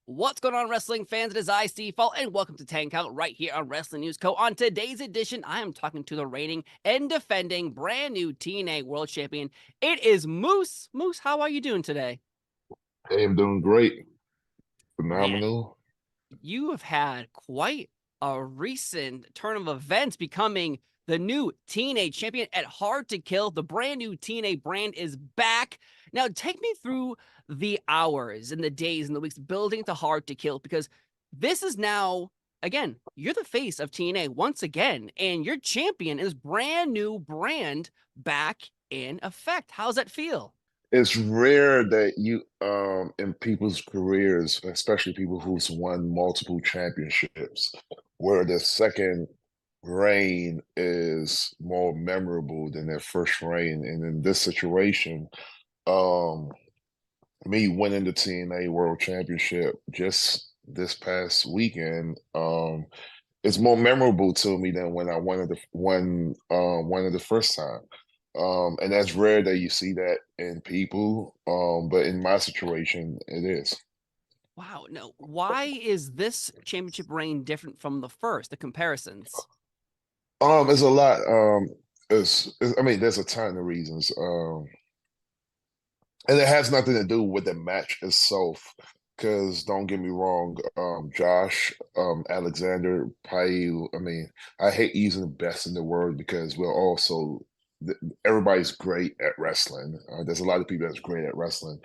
What's going on, wrestling fans? It is I, Steve Fall, and welcome to Tank Out right here on Wrestling News Co. On today's edition, I am talking to the reigning and defending brand new TNA World Champion. It is Moose. Moose, how are you doing today? Hey, I'm doing great. Man, Phenomenal. you have had quite a recent turn of events becoming the new TNA champion at Hard to Kill. The brand new TNA brand is back. Now, take me through the hours and the days and the weeks building to Hard to Kill because this is now, again, you're the face of TNA once again, and your champion is brand new brand back in effect. How's that feel? It's rare that you in people's careers, especially people who's won multiple championships, where the second reign is more memorable than their first reign. And in this situation, um, me winning the TNA World Championship just this past weekend, it's more memorable to me than when I won it the first time. And that's rare that you see that in people. But in my situation, it is. Wow. No, why is this championship reign different from the first, the comparisons? It's a lot. I mean, there's a ton of reasons. And it has nothing to do with the match itself. Because don't get me wrong, Josh, Alexander, Payu. I mean, I hate using the best in the world because we're also everybody's great at wrestling. There's a lot of people that's great at wrestling,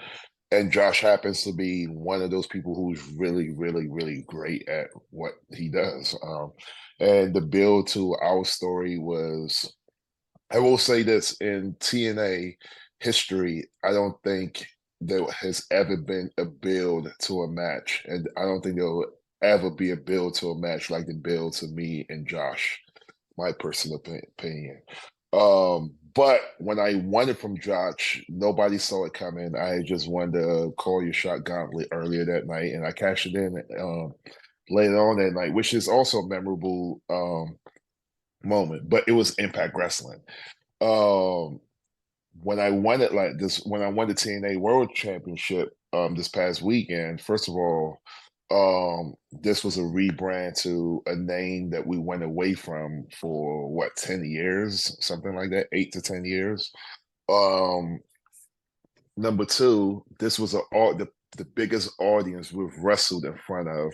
and Josh happens to be one of those people who's really, really, really great at what he does. And the build to our story was, I will say this, in TNA history, I don't think there has ever been a build to a match, and I don't think there will ever be a build to a match like the build to me and Josh, my personal opinion. But when I won it from Josh, nobody saw it coming. I just wanted to call your shot gauntlet earlier that night, and I cashed it in later on that night, which is also a memorable moment. But it was Impact Wrestling. Um, when I won it like this, when I won the TNA World Championship this past weekend, first of all, this was a rebrand to a name that we went away from for what, 10 years, something like that, 8 to 10 years. Um, Number two, this was the biggest audience we've wrestled in front of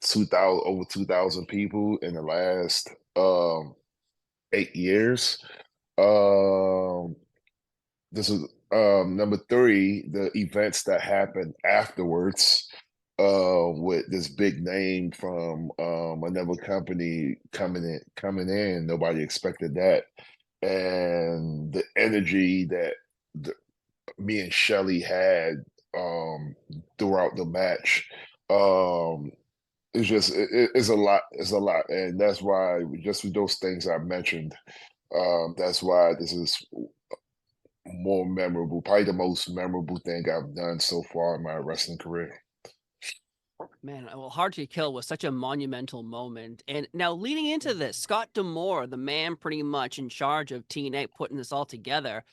2000 over 2,000 people in the last 8 years. Um, this is number three, the events that happened afterwards with this big name from another company coming in. Nobody expected that. And the energy that the, me and Shelly had um throughout the match. Um it's a lot. It's a lot. And that's why, just with those things I mentioned, that's why this is more memorable, probably the most memorable thing I've done so far in my wrestling career. Man, well, Hard to Kill was such a monumental moment. And now leading into this, Scott DAmore, the man pretty much in charge of TNA putting this all together.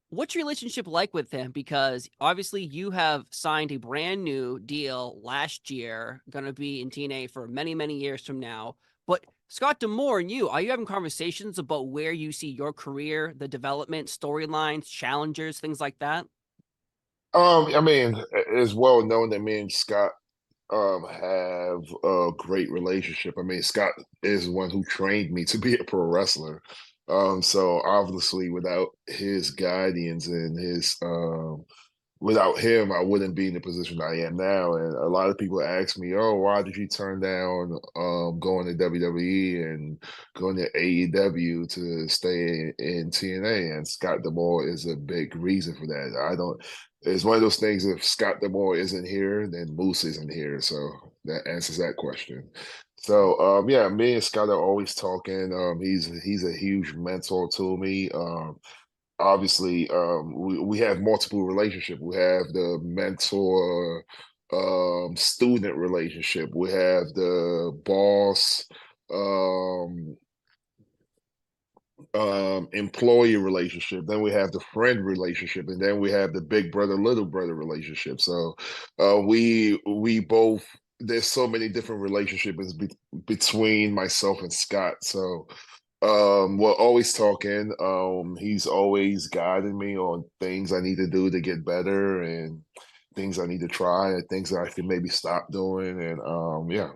What's your relationship like with him? Because obviously you have signed a brand new deal last year, going to be in TNA for many, many years from now. But Scott DAmore and you, are you having conversations about where you see your career, the development, storylines, challengers, things like that? I mean, it's well known that me and Scott have a great relationship. I mean, Scott is one who trained me to be a pro wrestler. So obviously, without his guidance and his without him, I wouldn't be in the position I am now. And a lot of people ask me, "Oh, why did you turn down going to WWE and going to AEW to stay in TNA?" And Scott DAmore is a big reason for that. I don't. It's one of those things. If Scott DAmore isn't here, then Moose isn't here. So that answers that question. So yeah, me and Scott are always talking. He's a huge mentor to me. Obviously, we have multiple relationships. We have the mentor student relationship. We have the boss employee relationship, then we have the friend relationship, and then we have the big brother little brother relationship. So we both, there's so many different relationships between myself and Scott. So we're always talking. He's always guiding me on things I need to do to get better, and things I need to try, and things that I can maybe stop doing. And yeah.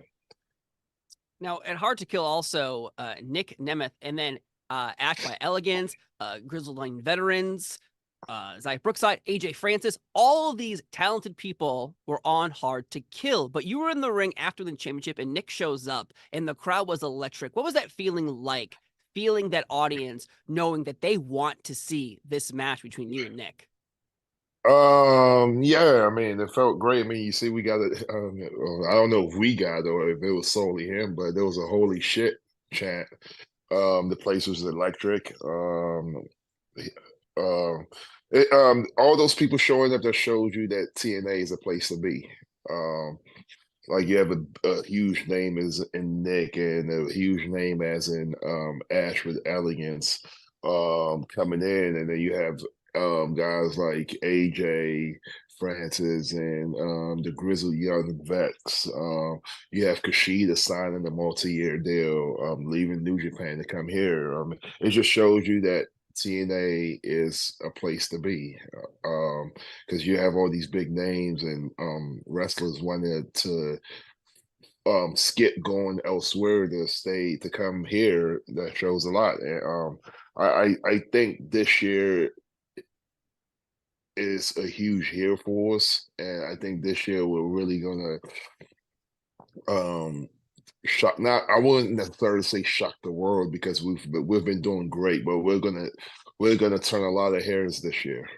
Now, at Hard to Kill, also Nick Nemeth, and then Ash by Elegance, Grizzled Line Veterans, Zaya Brookside, AJ Francis, all of these talented people were on Hard to Kill. But you were in the ring after the championship, and Nick shows up, and the crowd was electric. What was that feeling like? Feeling that audience, knowing that they want to see this match between you and Nick. Yeah, I mean, it felt great. I mean, you see, we got it. I don't know if we got it or if it was solely him, but there was a holy shit chant. The place was electric. Um, all those people showing up, that showed you that TNA is a place to be. Um, like you have a huge name as in Nick, and a huge name as in Ash with Elegance coming in, and then you have guys like AJ Francis and the Grizzled Young Vets. You have Kushida signing a multi-year deal, leaving New Japan to come here. It just shows you that TNA is a place to be. Because you have all these big names, and wrestlers wanted to skip going elsewhere to stay to come here. That shows a lot. And I think this year is a huge year for us, and I think this year we're really gonna um shock, not, I wouldn't necessarily say shock the world, because we've been doing great, but we're gonna turn a lot of hairs this year.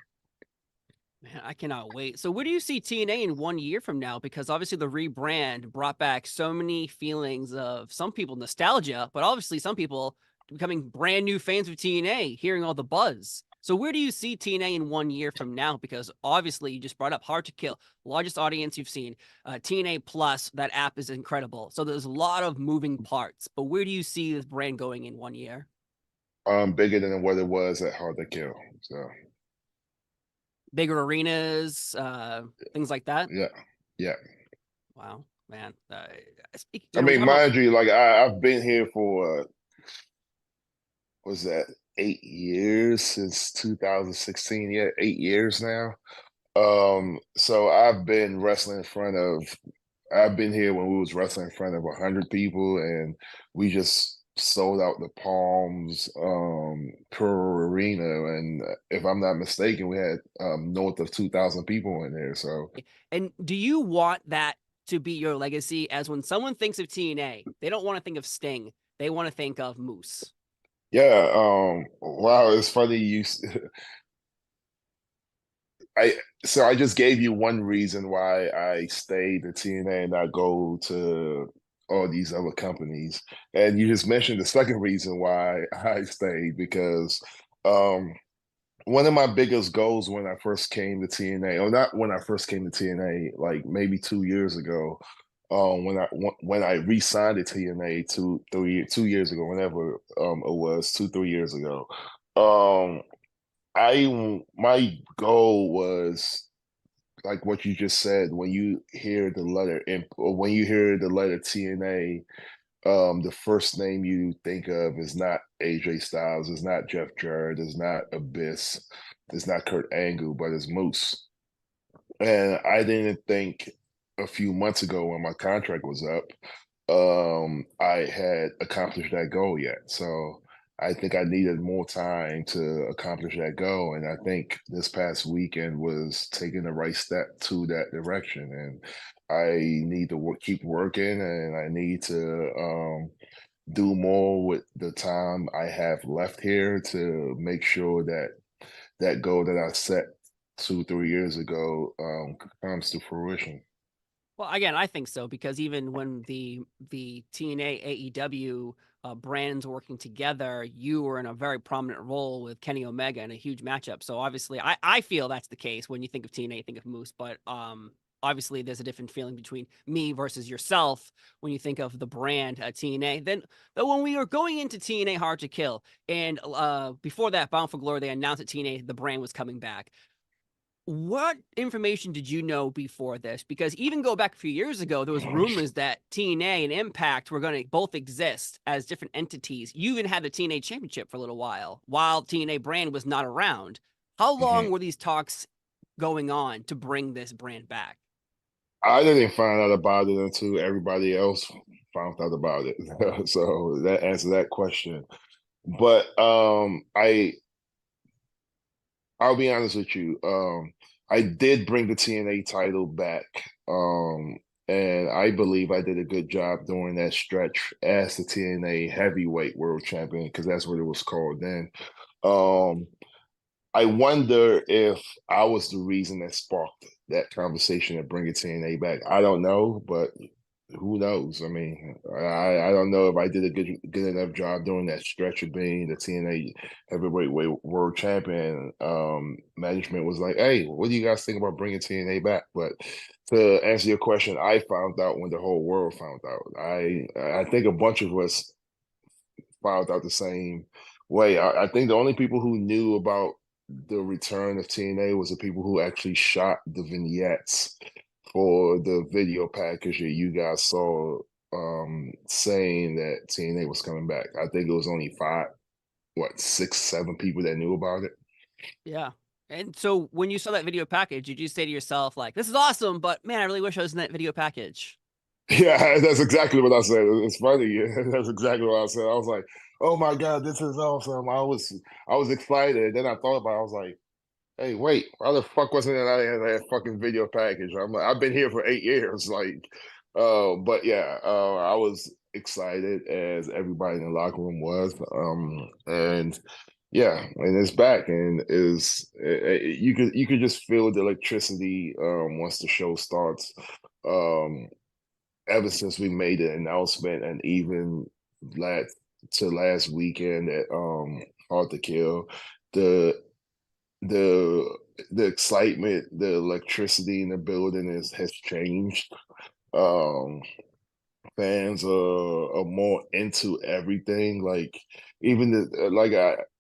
Man, I cannot wait. So, where do you see TNA in 1 year from now? Because obviously, the rebrand brought back so many feelings of some people nostalgia, but obviously, some people becoming brand new fans of TNA, hearing all the buzz. So, where do you see TNA in 1 year from now? Because obviously, you just brought up Hard to Kill, largest audience you've seen. TNA Plus, that app is incredible. So, there's a lot of moving parts. But where do you see this brand going in 1 year? Bigger than what it was at Hard to Kill. So Bigger arenas, things like that. yeah, yeah. Wow, man. I We're mean, talking about. mind you, like I've been here for was that 8 years, since 2016? Yeah, 8 years now. So I've been here when we was wrestling in front of 100 people, and we just sold out the Palms per arena, and if I'm not mistaken, we had north of 2,000 people in there. So And do you want that to be your legacy? As when someone thinks of TNA, they don't want to think of Sting. They want to think of Moose. yeah, wow, it's funny I so I just gave you one reason why I stayed at TNA and not go to all these other companies. And you just mentioned the second reason why I stayed, because um one of my biggest goals when I first came to TNA, or not when I first came to TNA, like maybe 2 years ago, when I re-signed to TNA 2 years ago, whenever it was 2 3 years ago. Um my goal was like what you just said. When you hear the letter M, or when you hear the letter TNA, the first name you think of is not AJ Styles, it's not Jeff Jarrett, it's not Abyss, it's not Kurt Angle, but it's Moose. And I didn't think a few months ago when my contract was up, I had accomplished that goal yet. So I think I needed more time to accomplish that goal. And I think this past weekend was taking the right step to that direction. And I need to keep working, and I need to do more with the time I have left here to make sure that that goal that I set 2 3 years ago comes to fruition. Well, again, I think so because even when the TNA AEW brands working together, you were in a very prominent role with Kenny Omega in a huge matchup. So obviously, I feel that's the case when you think of TNA, you think of Moose. But obviously there's a different feeling between me versus yourself when you think of the brand TNA. Then, though, when we were going into TNA Hard to Kill, and before that, Bound for Glory, they announced that TNA the brand was coming back. What information did you know before this? Because even go back a few years ago, there was rumors that TNA and Impact were going to both exist as different entities. You even had the TNA Championship for a little while TNA brand was not around. How long Mhm. were these talks going on to bring this brand back? I didn't find out about it until everybody else found out about it. So that answers that question. But I'll be honest with you. I did bring the TNA title back. And I believe I did a good job during that stretch as the TNA heavyweight world champion, because that's what it was called then. Um, I wonder if I was the reason that sparked that conversation of bringing TNA back. I don't know, but who knows? I mean, I don't know if I did a good enough job during that stretch of being the TNA heavyweight world champion. Management was like, "Hey, what do you guys think about bringing TNA back?" But to answer your question, I found out when the whole world found out. I think a bunch of us found out the same way. I think the only people who knew about the return of TNA was the people who actually shot the vignettes for the video package that you guys saw, saying that TNA was coming back. I think it was only five, what, six, seven people that knew about it. Yeah. And so when you saw that video package, did you say to yourself, like, this is awesome, but man, I really wish I was in that video package? Yeah, that's exactly what I said. It's funny. That's exactly what I said. I was like, "Oh my god, this is awesome!" I was excited. Then I thought about it. I was like, "Hey, wait, why the fuck wasn't it out of that fucking video package?" I'm like, I've been here for 8 years, like, but yeah, I was excited as everybody in the locker room was, and yeah, and it's back, and you could just feel the electricity once the show starts. Um, Ever since we made the announcement, and even last last weekend at Hard to Kill, the the the excitement, the electricity in the building has changed. Um, Fans are more into everything. Like even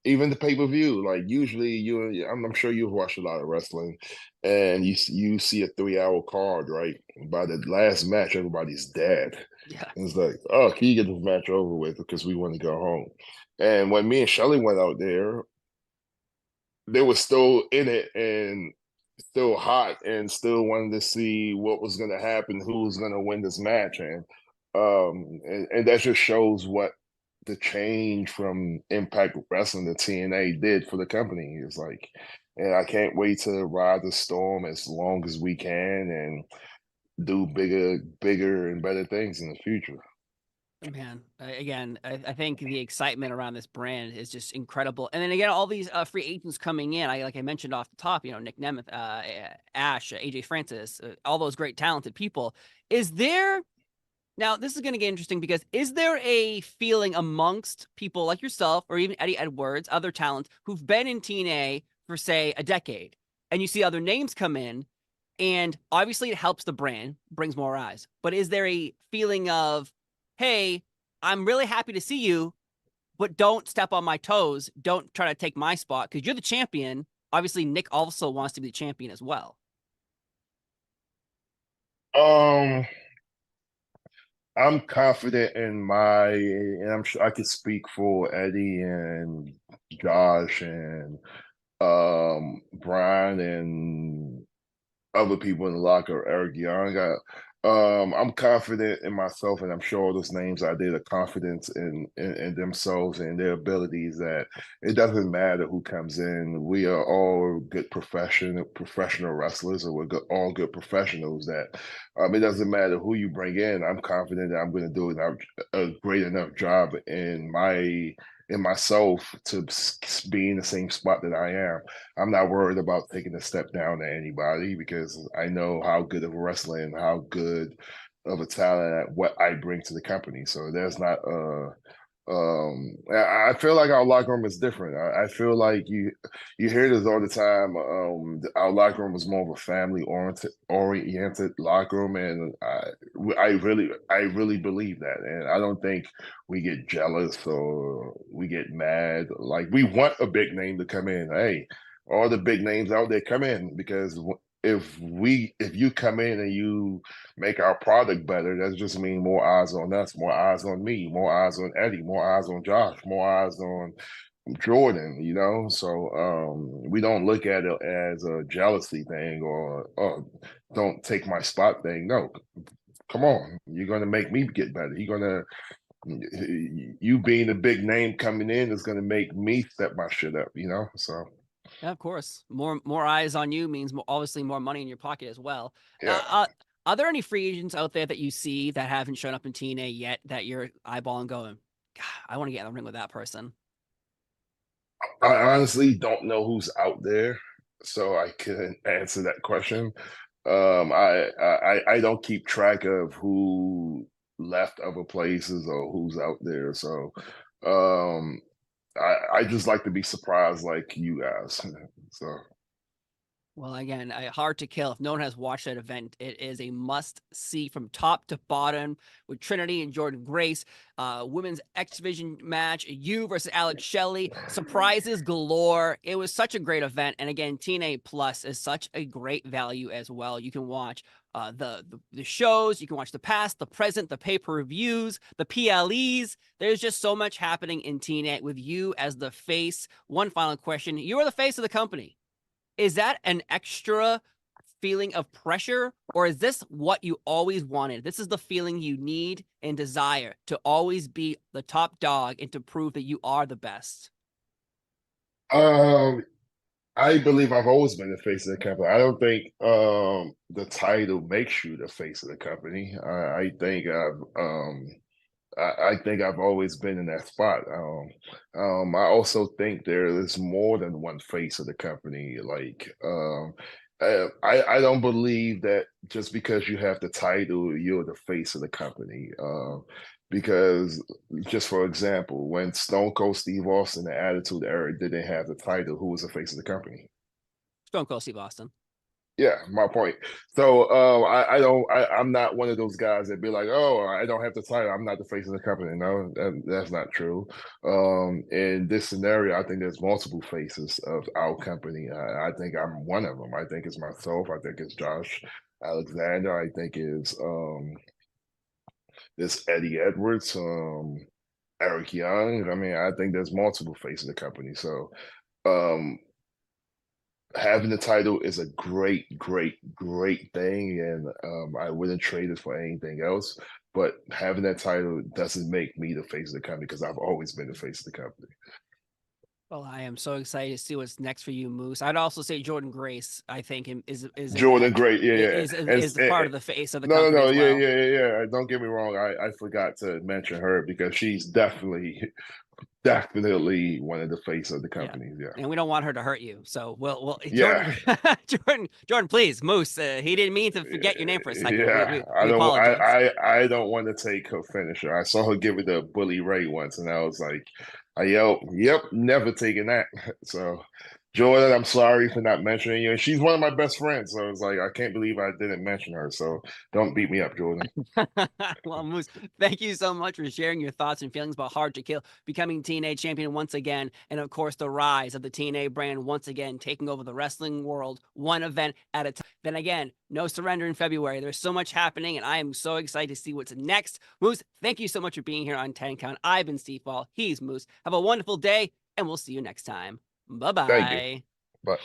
even the pay per view. Like usually I'm sure you've watched a lot of wrestling, and you see a 3 hour card, right? By the last match, everybody's dead. Yeah. And it's like, oh, can you get this match over with because we want to go home? And when me and Shelly went out there, they were still in it and still hot and still wanted to see what was going to happen, who was going to win this match, and that just shows what the change from Impact Wrestling to TNA did for the company. It's like, and I can't wait to ride the storm as long as we can and do bigger and better things in the future. Man, again, I think the excitement around this brand is just incredible. And then again, all these free agents coming in. Like I mentioned off the top, Nick Nemeth, Ash, AJ Francis, all those great talented people. Is there Now, this is going to get interesting because is there a feeling amongst people like yourself or even Eddie Edwards, other talents who've been in TNA for, say, a decade, and you see other names come in, and obviously it helps the brand, brings more eyes, but is there a feeling of, hey, I'm really happy to see you, but don't step on my toes. Don't try to take my spot because you're the champion. Obviously, Nick also wants to be the champion as well. Um, I'm confident in and I'm sure I could speak for Eddie and Josh and Brian and other people in the locker, Eric Young. I'm confident in myself, and I'm sure all those names I did are confident in themselves and their abilities. That it doesn't matter who comes in. We are all good professional wrestlers, or all good professionals. That it doesn't matter who you bring in. I'm confident that I'm going to do a great enough job in myself to be in the same spot that I am. I'm not worried about taking a step down to anybody because I know how good of a wrestler and how good of a talent at what I bring to the company. So there's not I feel like our locker room is different. I feel like you hear this all the time. Our locker room is more of a family oriented locker room, and I really believe that. And I don't think we get jealous or we get mad. Like we want a big name to come in. Hey, all the big names out there come in because if you come in and you make our product better, that just means more eyes on us, more eyes on me, more eyes on Eddie, more eyes on Josh, more eyes on Jordan, you know? So we don't look at it as a jealousy thing or don't take my spot thing. No, come on. You're gonna make me get better. You being a big name coming in is gonna make me step my shit up, you know? So Yeah, of course. More eyes on you means obviously more money in your pocket as well. yeah. Are there any free agents out there that you see that haven't shown up in TNA yet that you're eyeballing going, God, I want to get in the ring with that person? I honestly don't know who's out there, so I couldn't answer that question. I don't keep track of who left other places or who's out there. So um, I just like to be surprised, like you guys. So Well, again, Hard to Kill. If no one has watched that event, it is a must see from top to bottom with Trinity and Jordan Grace. Women's X Division match, you versus Alex Shelley, surprises galore. It was such a great event. And again, TNA Plus is such a great value as well. You can watch the shows, you can watch the past, the present, the pay-per-views, the PLEs. There's just so much happening in TNA with you as the face. One final question. You are the face of the company. Is that an extra feeling of pressure, or is this what you always wanted? This is the feeling you need and desire to always be the top dog and to prove that you are the best. um, I believe I've always been the face of the company. I don't think the title makes you the face of the company. I think I've always been in that spot. I also think there is more than one face of the company. I don't believe that just because you have the title, you're the face of the company. Because just for example, when Stone Cold Steve Austin, the Attitude Era, didn't have the title, who was the face of the company? Stone Cold Steve Austin. Yeah, my point. So I'm not one of those guys that be like, oh, I don't have the title. I'm not the face of the company. No, that's not true. In this scenario, I think there's multiple faces of our company. I think I'm one of them. I think it's myself. I think it's Josh Alexander. I think it's Eddie Edwards, Eric Young. I mean, I think there's multiple faces of the company. So um having the title is a great thing, and I wouldn't trade it for anything else. But having that title doesn't make me the face of the company because I've always been the face of the company. Well, I am so excited to see what's next for you, Moose. I'd also say Jordan Grace, I think, is in that Jordan, great, yeah, yeah, is the part of the face of the no, no, company no, as yeah, well. yeah, yeah, yeah. Don't get me wrong. I forgot to mention her because she's definitely one of the face of the Yeah. company. Yeah. And we don't want her to hurt you. So we'll Yeah, Jordan, please, Moose. He didn't mean to forget your name for a second. We yeah, we, we apologize. I don't want to take her finisher. I saw her give it to Bully Ray once, and I was like, I yep, never taking that. So, Jordan, I'm sorry for not mentioning you. And she's one of my best friends, so I was like, I can't believe I didn't mention her. So, don't beat me up, Jordan. Well, Moose, thank you so much for sharing your thoughts and feelings about Hard to Kill, becoming TNA champion once again, and of course, the rise of the TNA brand once again, taking over the wrestling world, one event at a time. Then again, no surrender in February. There's so much happening, and I am so excited to see what's next. Moose, thank you so much for being here on 10 Count. I've been Steve Ball. He's Moose. Have a wonderful day, and we'll see you next time. Thank you. Bye-bye. Bye.